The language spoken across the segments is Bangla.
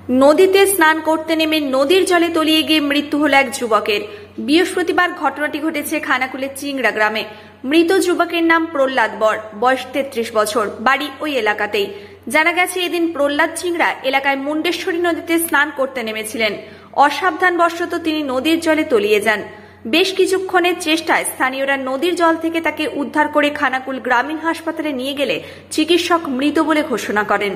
নদীতে স্নান করতে নেমে নদীর জলে তলিয়ে গিয়ে মৃত্যু হল এক যুবকের। বৃহস্পতিবার ঘটনাটি ঘটেছে খানাকুলের চিংড়া গ্রামে। মৃত যুবকের নাম প্রহ্লাদ বর, বয়স 33 বছর, বাড়ি ওই এলাকাতেই। জানা গেছে এদিন প্রহ্লাদ চিংড়া এলাকায় মুন্ডেশ্বরী নদীতে স্নান করতে নেমেছিলেন। অসাবধানবশত তিনি নদীর জলে তলিয়ে যান। বেশ কিছুক্ষণের চেষ্টায় স্থানীয়রা নদীর জল থেকে তাকে উদ্ধার করে খানাকুল গ্রামীণ হাসপাতালে নিয়ে গেলে চিকিৎসক মৃত বলে ঘোষণা করেন।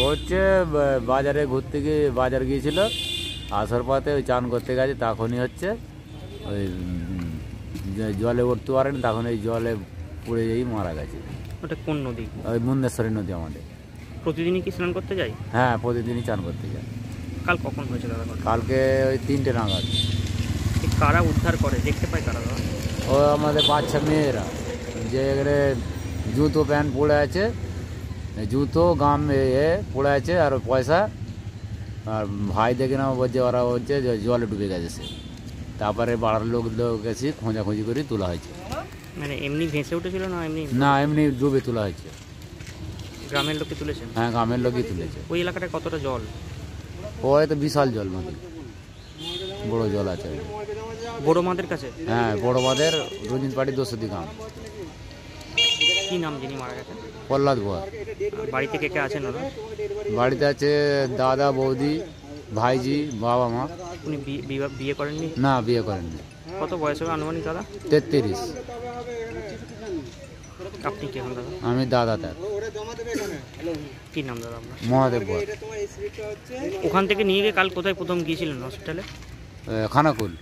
হচ্ছে বাজারে ঘুরতে গিয়ে বাজার গিয়েছিল, আসার পথে ওই চান করতে গেছে, তখনই হচ্ছে ওই জলে উঠতে পারেনি, তখন এই জলে পড়ে যেই মারা গেছে। ওটা কোন নদী? ওই মুন্ডেশ্বরী নদী আমাদের। প্রতিদিনই কি স্নান করতে যাই? হ্যাঁ, প্রতিদিনই চান করতে যাই। কাল কখন হয়েছে দাদা? কালকে ওই 3টে নাগাদ। কারা উদ্ধার করে, দেখতে পায় কারা দাদা? ও আমাদের বাচ্চা মেয়েরা, যে এখানে জুতো প্যান্ট পড়ে আছে, জুতো গাম পড়ে আছে, আর পয়সা। আর ভাই দেখে না বলছে ওরা হচ্ছে জলে ডুবে গেছে সে। তারপরে পাড়ার লোক এসে খোঁজাখুঁজি করে তোলা হয়েছে। মানে এমনি ভেসে উঠেছিল না এমনি? না, এমনি ডুবে তোলা হয়েছে। গ্রামের লোককে তুলেছেন? হ্যাঁ, গ্রামের লোকই তুলেছে। ওই এলাকাটা কতটা জল? ওই তো বিশাল জল, নদী বড় জল আছে। বড় মাদের কাছে? হ্যাঁ, বড় মাদের রঞ্জিত পাড়ি 200 গ্রাম। কি নাম যিনি মারা গেছেন? প্রহ্লাদ বর। বাড়িতে কে কে আছেন ওরা? বাড়িতে আছে দাদা, বৌদি, ভাইজি, বাবা মা। উনি বিয়ে করেননি? না, বিয়ে করেননি। কত বয়স হবে আনুমানিক দাদা? 33। আপনি কে হন দাদা? আমি দাদা তার। কি নাম দাদা আপনার? মহাদেব বর। ওখান থেকে নিয়ে গিয়ে কাল কোথায় প্রথম গিয়েছিলেন হসপিটালে? খানাকুল।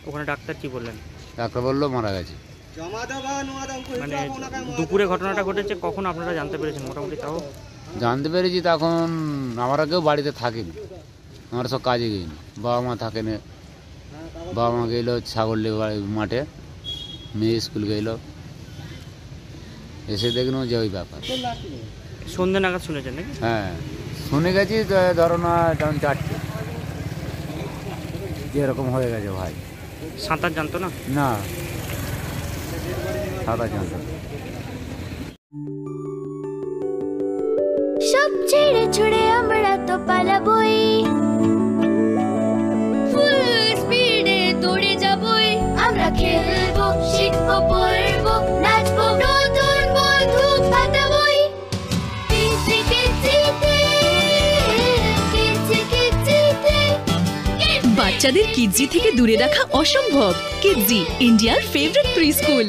ওখানে ডাক্তার কি বললেন? ডাক্তার বললো মারা গেছে। মানে দুপুরে ঘটনাটা ঘটেছে, কখন আপনারা জানতে পেরেছেন মোটামুটি? তাও জানতে পেরেছি তখন আমরা কেউ বাড়িতে থাকিনি, আমরা সব কাজে গেইনি। বাবা মা থাকেন, বাবা মা গেলো ছাগল মাঠে, মেয়ে স্কুল গেল, এসে দেখলাম যে ওই ব্যাপার। সন্ধ্যে নাগাদ শুনেছেন নাকি? হ্যাঁ, শুনে গেছি। ধরো না তখন 4টে, যেরকম হয়ে গেছে। ভাই সাঁতার জানতো না? না, সাঁতার জানতো না। সব ছেড়ে ছুড়ে আমরা তো পালাবই, ফুল স্পিডে দৌড়ে যাবই। আমরা খেলবো, শিখবো, পড়বো, নাচবো, নতুন বন্ধু পাতাবই। বাচ্চাদের কিডজি থেকে দূরে রাখা অসম্ভব। কিডজি, ইন্ডিয়ার ফেভারিট প্রি স্কুল।